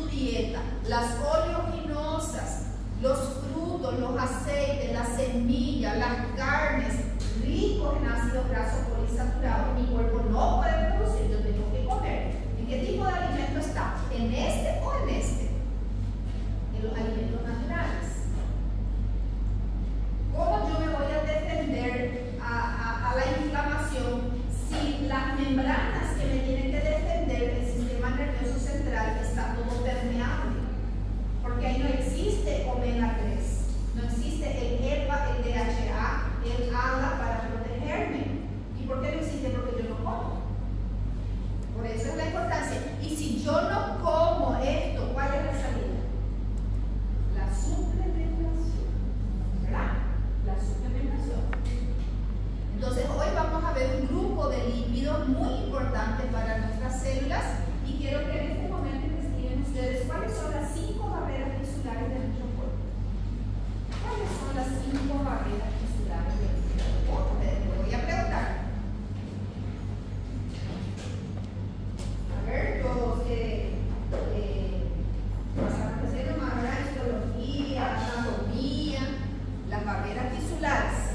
dieta, las oleaginosas, los frutos, los aceites, las semillas, las carnes, ricos en ácidos grasos poliinsaturados, mi cuerpo no puede producir, yo tengo que comer. ¿En qué tipo de alimento está? ¿En este o en este? En los alimentos naturales. ¿Cómo yo me voy a defender a la inflamación si las membranas que me tienen que defender el sistema nervioso central está todo permeable? Porque ahí no existe omega 3, no existe el EPA, el DHA, el ALA para protegerme. ¿Y por qué no existe? Porque yo no como. Por eso es la importancia. Y si yo no como esto, ¿cuál es la salida? La suplementación, ¿verdad? La suplementación. Entonces hoy vamos a ver un grupo de lípidos muy importante para nuestras células y quiero que en este momento investiguen ustedes cuáles son las 5 barreras tisulares de nuestro cuerpo. ¿Cuáles son las 5 barreras tisulares de nuestro cuerpo? Les voy a preguntar. A ver, todos pasamos haciendo más, ¿verdad? Histología, anatomía, las barreras tisulares.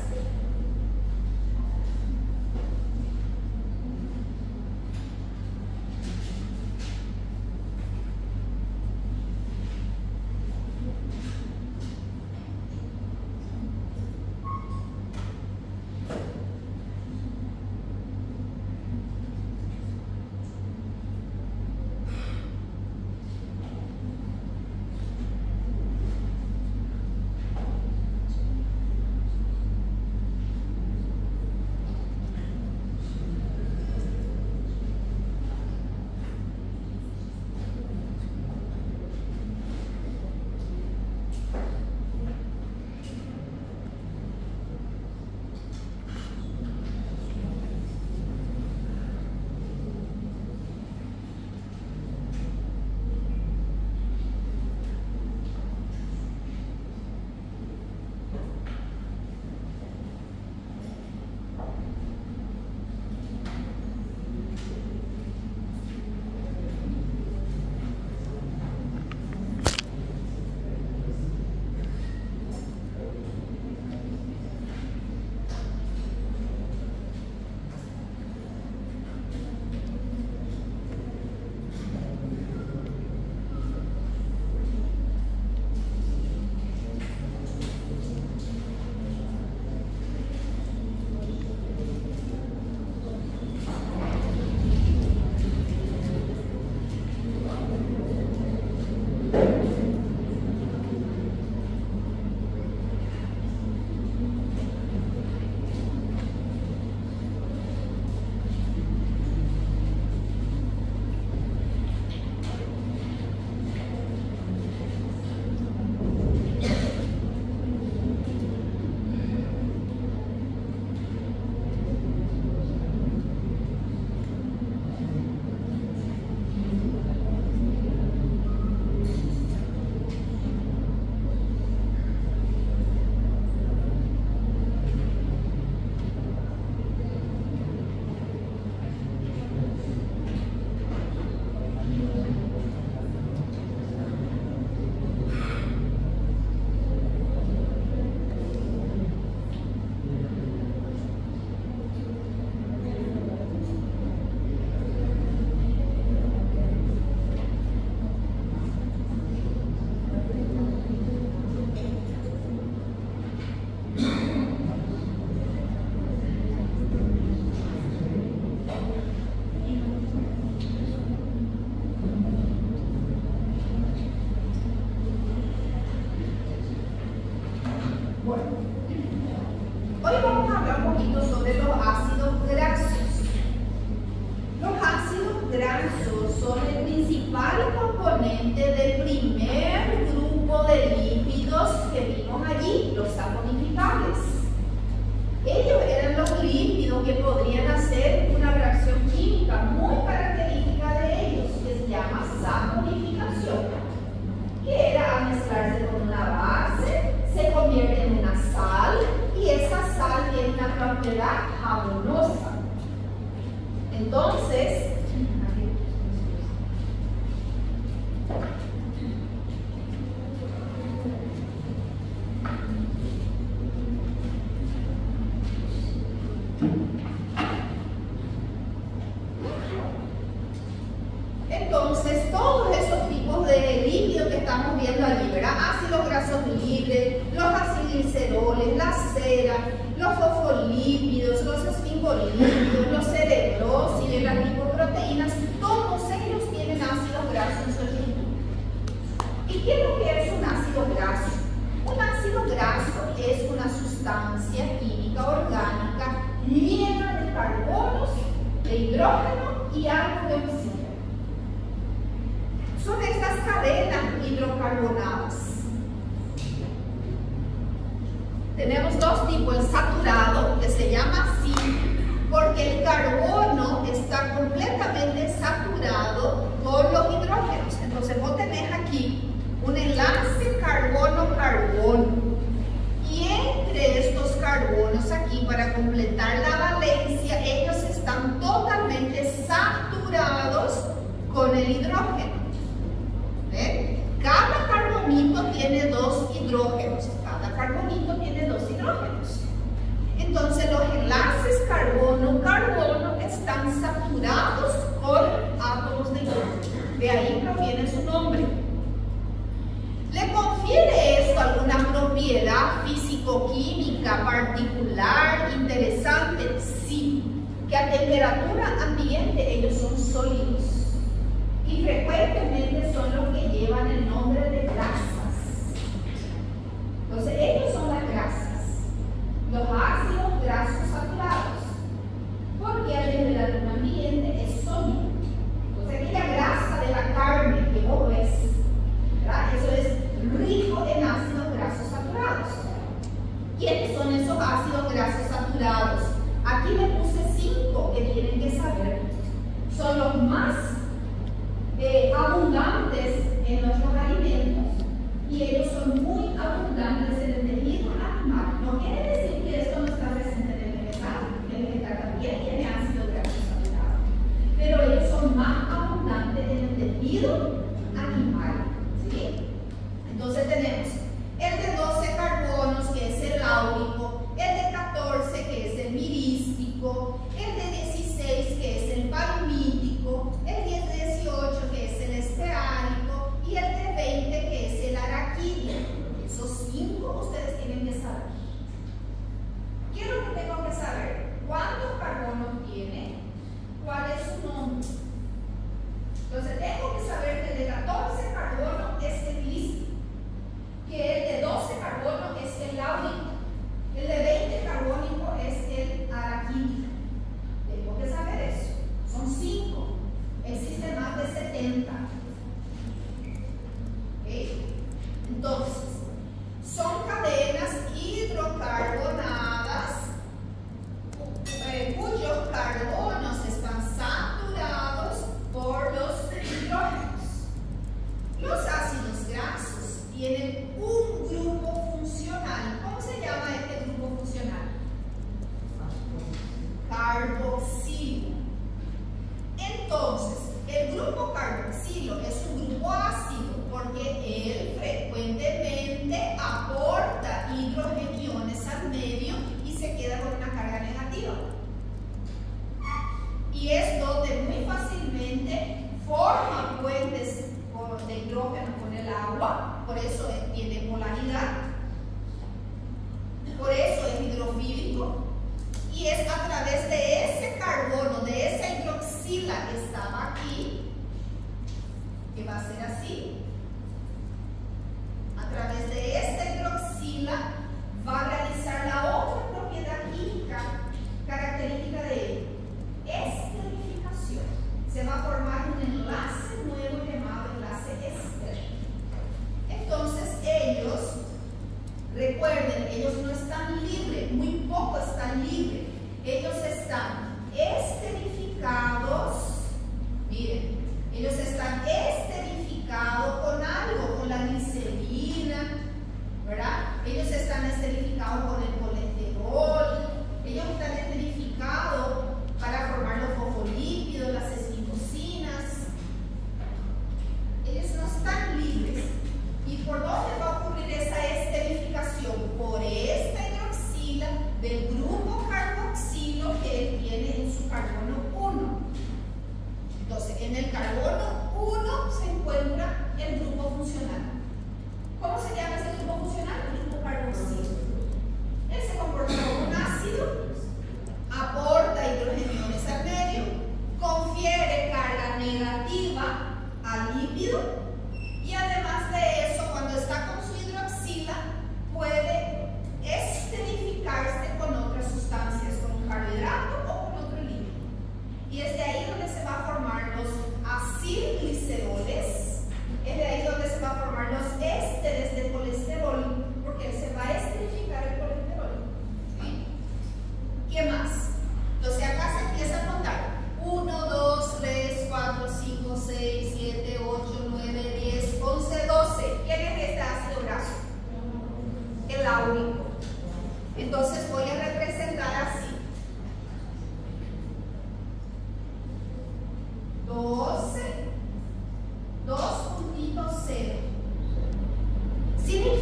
fosfolípidos, los esfingolípidos, los cerebrosiles, las lipoproteínas, todos ellos tienen ácido graso en su estructura. ¿Y qué es lo que es un ácido graso? Un ácido graso es una sustancia química orgánica llena de carbonos, de hidrógeno y algo de oxígeno. Son estas cadenas hidrocarbonadas. Tenemos dos tipos, el saturado, que se llama así, porque el carbono está completamente saturado con los hidrógenos. Entonces vos tenés aquí un enlace carbono-carbono. Y entre estos carbonos aquí, para completar la valencia, ellos están totalmente saturados con el hidrógeno. ¿Ven? Cada carbonito tiene dos hidrógenos. Cada carbonito tiene dos hidrógenos. Entonces los enlaces carbono-carbono están saturados con átomos de hidrógeno. De ahí proviene su nombre. ¿Le confiere esto alguna propiedad físico-química particular, interesante? Sí, que a temperatura ambiente ellos son sólidos y frecuentemente son los que llevan el nombre de grasas. Entonces ellos son las grasas, los ácidos grasos saturados, porque a temperatura ambiente es sólido. Entonces aquella grasa de la carne que vos ves, ¿verdad? Eso es rico en ácidos grasos saturados. ¿Quiénes son esos ácidos grasos saturados? Aquí le puse 5 que tienen que saber. Son los más abundantes en nuestros alimentos y ellos son muy abundantes en el tejido animal. No quiere decir que esto no está presente en el vegetal. El vegetal también tiene ácido graso saturado, pero ellos son más abundantes en el tejido animal. ¿Sí? Entonces tenemos el de 12 carbonos, que es el áurico, el de 14, que es el mirístico, el de 16, que es el palmítico, el de 18, que es el esteárico, y el de 20, que es el araquídeo. Esos 5 ustedes tienen que saber. ¿Qué es lo que tengo que saber? ¿Cuántos carbonos tiene? ¿Cuál es su nombre? Entonces tengo que saber que el de 14 carbono es el mirístico, que el de 12 carbono es el áurico, el de 20 carbónico es el araquídeo. Tengo que saber eso. Son 5. Existen más de 70. ¿Okay? Entonces, son cadenas hidrocarbonadas cuyos carbonos están saturados por los hidrógenos. Los ácidos grasos tienen un grupo funcional. ¿Cómo se llama este grupo funcional? Carboxilo. Entonces, el grupo carboxilo es un grupo ácido porque él frecuentemente aporta hidrogeniones al medio y se queda con una carga negativa. Y es donde muy fácilmente forma puentes de hidrógeno con el agua, por eso tiene polaridad, por eso es hidrofílico, y es a través de ese carbono, de esa hidroxila que estaba aquí, que va a ser así, a través de esta hidroxila va a realizar la otra propiedad química característica de él, esterificación. Se va a formar un enlace nuevo llamado enlace ester. Entonces ellos, recuerden, ellos no están libres, muy poco están libres. Ellos están esterificados, miren, ellos están esterificados con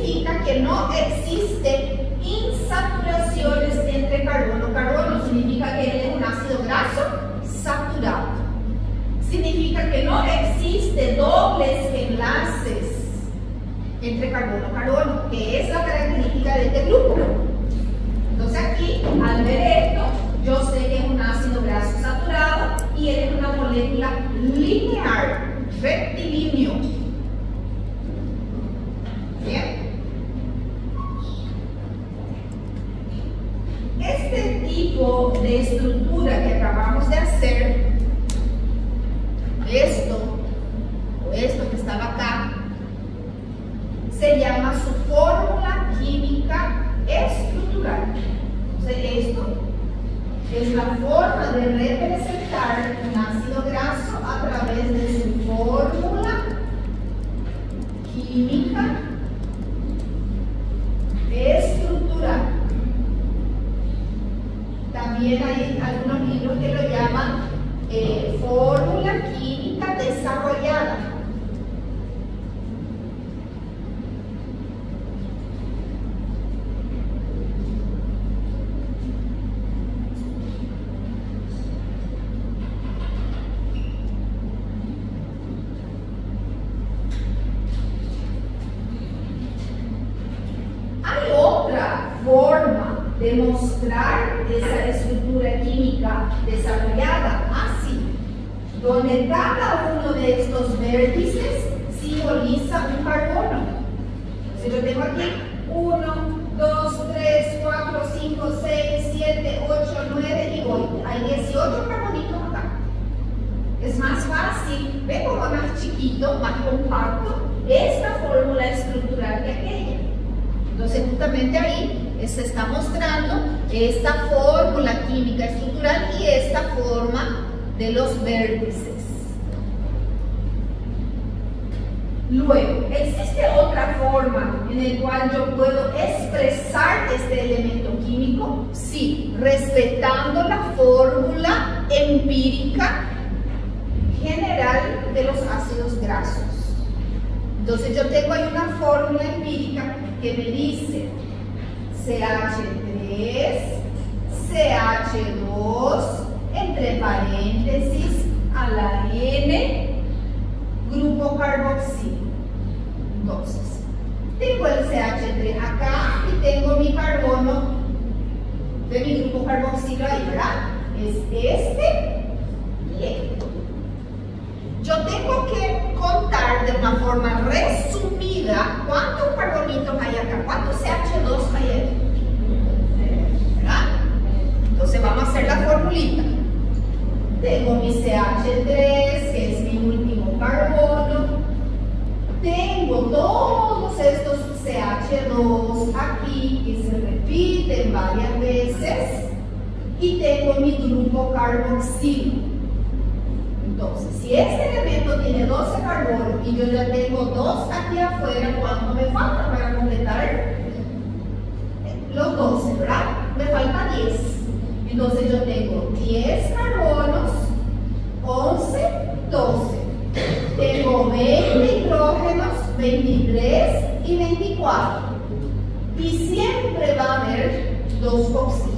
significa que no existen insaturaciones entre carbono-carbono. Significa que él es un ácido graso saturado. Significa que no existen dobles enlaces entre carbono-carbono, que es la característica de este grupo. Entonces aquí, al ver esto, yo sé que es un ácido graso saturado y él es una molécula lineal, rectilíneo. Bien. Este tipo de estructura que acabamos de hacer, esto que estaba acá, se llama su fórmula química estructural. Entonces esto es la forma de representar un ácido graso a través de su fórmula química estructural. También hay algunos libros que lo llaman fórmula química desarrollada. Hay otra forma de mostrar esa estructura química desarrollada, así, donde cada uno de estos vértices simboliza un carbono. Entonces yo tengo aquí 1, 2, 3, 4, 5, 6, 7, 8, 9 y 8. Hay 18 carbonitos acá. Es más fácil, ve como más chiquito, más compacto, esta fórmula estructural que aquella. Entonces justamente ahí se está mostrando esta fórmula química estructural y esta forma de los vértices. Luego, existe otra forma en la cual yo puedo expresar este elemento químico, sí, respetando la fórmula empírica general de los ácidos grasos. Entonces yo tengo ahí una fórmula empírica que me dice CH3, CH2, entre paréntesis, a la N, grupo carboxilo. Entonces, tengo el CH3 acá y tengo mi carbono de mi grupo carboxilo ahí, ¿verdad? Es este y este. Yo tengo que contar de una forma resumida cuántos carbonitos hay acá, cuántos CH2 hay ahí, ¿verdad? Entonces vamos a hacer la formulita. Tengo mi CH3, que es mi último carbono. Tengo todos estos CH2 aquí que se repiten varias veces. Y tengo mi grupo carboxilo. Entonces, si este elemento tiene 12 carbonos y yo ya tengo 2 aquí afuera, ¿cuánto me falta para completar los 12, verdad? Me falta 10. Entonces yo tengo 10 carbonos, 11, 12. Tengo 20 hidrógenos, 23 y 24. Y siempre va a haber 2 oxígenos.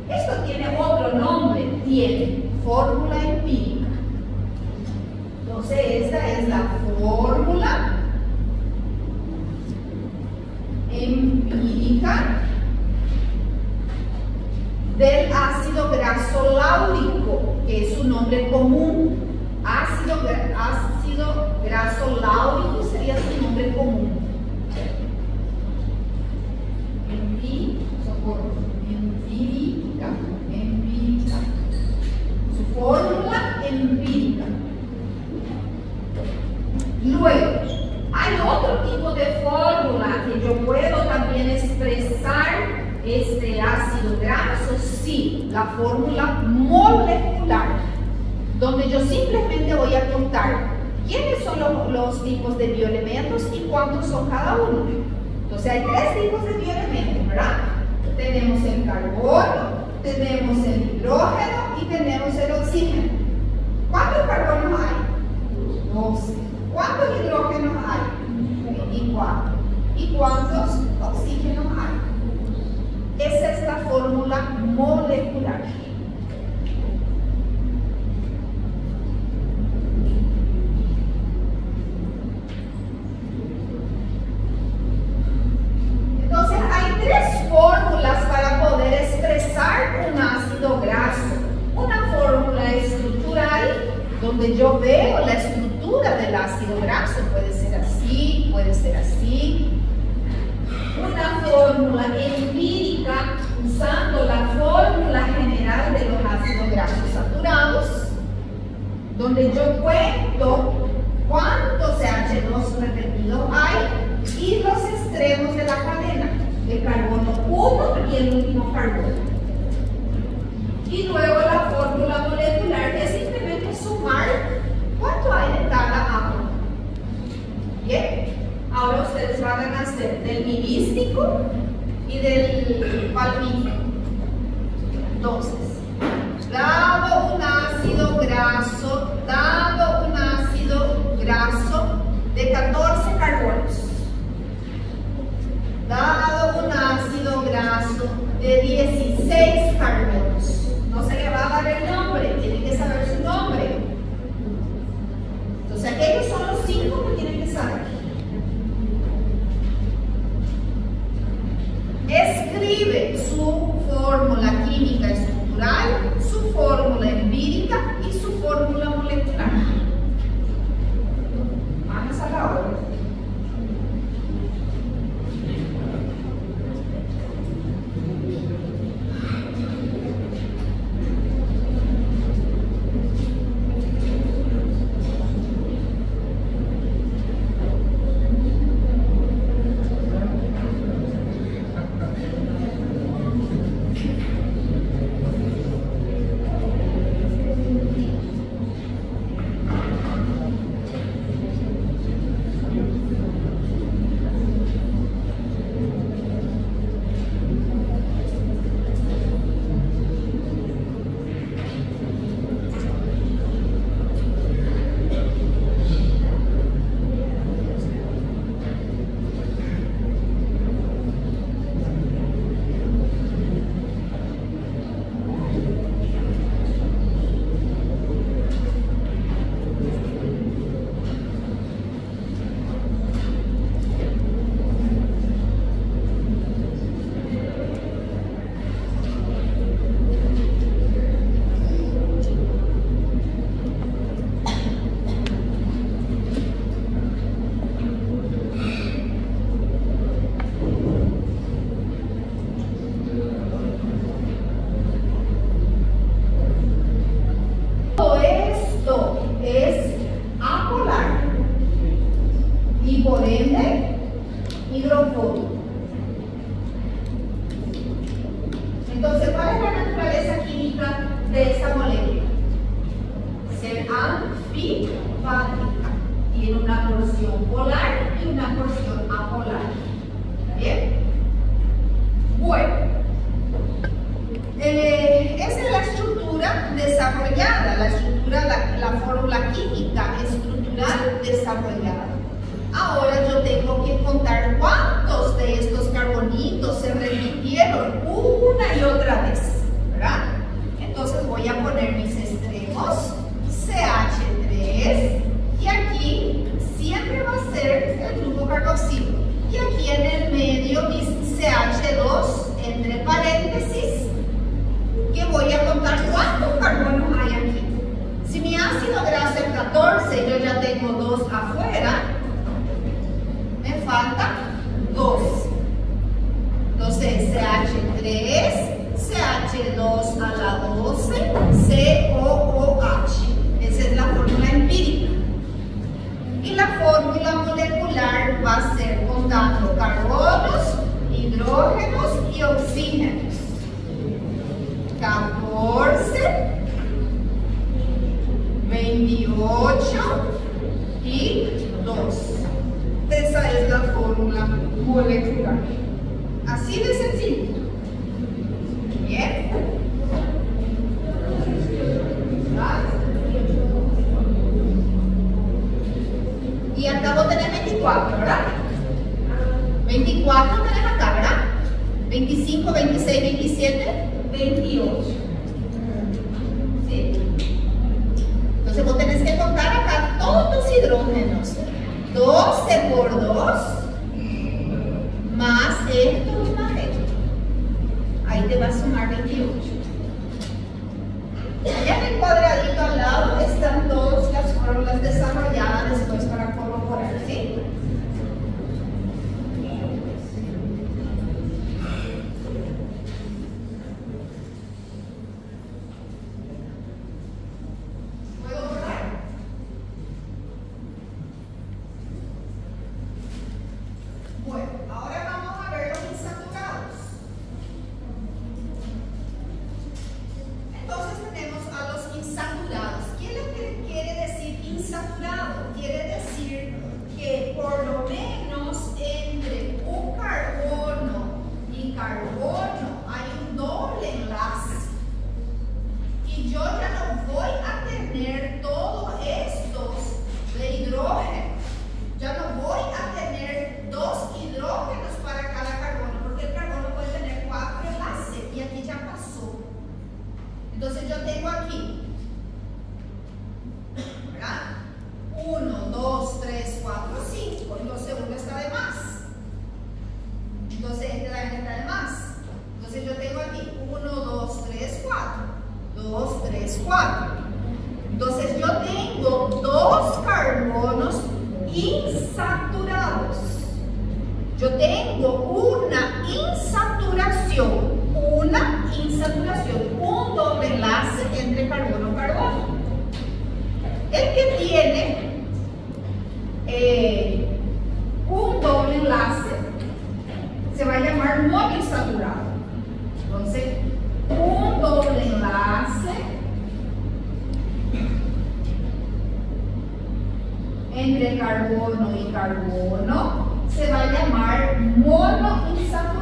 Esto tiene otro nombre, tiene fórmula empírica. Entonces esta es la fórmula empírica del ácido graso láurico, que es su nombre común. Ácido graso láurico sería su nombre común. Empírica. Su fórmula empírica. Luego, hay otro tipo de fórmula que yo puedo también expresar este ácido graso, sí, la fórmula molecular, donde yo simplemente voy a contar quiénes son los tipos de bioelementos y cuántos son cada uno. Entonces hay 3 tipos de bioelementos, ¿verdad? Tenemos el carbono, tenemos el hidrógeno y tenemos el oxígeno. ¿Cuántos carbonos hay? 12. ¿Cuántos hidrógenos hay? 24. ¿Y cuántos oxígenos hay? Esa es la fórmula molecular. Entonces hay tres fórmulas para poder expresar un ácido graso. Una fórmula estructural, donde yo veo la estructura del ácido graso, puede ser así, puede ser así. Una fórmula empírica, usando la fórmula general de los ácidos grasos saturados, donde yo cuento cuántos CH2 repetidos hay y los extremos de la cadena, el carbono 1 y el último carbono. Y luego la fórmula molecular, que es simplemente sumar cuánto hay de cada átomo. Bien, ahora ustedes van a hacer del milístico y del palmífero. Entonces, dado un ácido graso de 14 carbonos, dado un ácido graso de 16 carbonos, no se le va a dar el nombre, tienen que saber su nombre. Entonces, aquellos son los 5 que tienen que saber. Escribe su fórmula química estructural, su fórmula empírica y su fórmula molecular. Vamos a la hora. Entonces, ¿cuál es la naturaleza química de esta molécula? Ser anfipática. Tiene una porción polar y una porción apolar. ¿Está bien? Bueno, esa es la estructura desarrollada, la fórmula química estructural desarrollada. Ahora yo tengo que contar cuántos de estos carbonitos se repitieron una y otra vez, ¿verdad? Entonces voy a poner mis extremos, CH3, y aquí siempre va a ser el grupo carboxilo. Y aquí en el medio mis CH2, entre paréntesis, que voy a contar cuántos carbonos hay aquí. Si mi ácido graso es 14, yo ya tengo 2 afuera, me falta 2. Entonces CH3, CH2 a la 12, COOH. Esa es la fórmula empírica. Y la fórmula molecular va a ser contando carbonos, hidrógenos y oxígenos. 14, 28 y 2. Esa es la fórmula molecular. Así de sencillo. Bien. Y acabo de tener 24, ¿verdad? 24 tenés acá, ¿verdad? 25, 26, 27, 28. ¿Sí? Entonces vos tenés que contar acá todos tus hidrógenos. 12 por 2 más esto más esto. Ahí te va a sumar 28. Allá en el cuadradito al lado están todas las fórmulas desarrolladas después para corroborar, ¿sí? ¿Puedo borrar? Bueno, ahora vamos a ver los insaturados. Entonces tenemos a los insaturados. ¿Qué es lo que quiere decir insaturado? Quiere decir que por lo menos entre un carbono y carbono hay un doble enlace. Y yo ya no voy a tener todos estos de hidrógeno. Ya no voy a tener 2 hidrógenos para cada carbono, porque el carbono puede tener 4 enlaces y aquí ya pasó. Entonces yo tengo aquí, ¿verdad? 1, 2, 3, 4, 5. Entonces uno está de más. Entonces este también está de más. Entonces yo tengo aquí 1, 2, 3, 4. 2, 3, 4. Entonces yo tengo 2 carbonos insaturados. Yo tengo una insaturación, un doble enlace entre carbono y carbono. El que tiene un doble enlace se va a llamar monoinsaturado. Entonces, un doble enlace entre carbono y carbono se va a llamar monoinsaturado.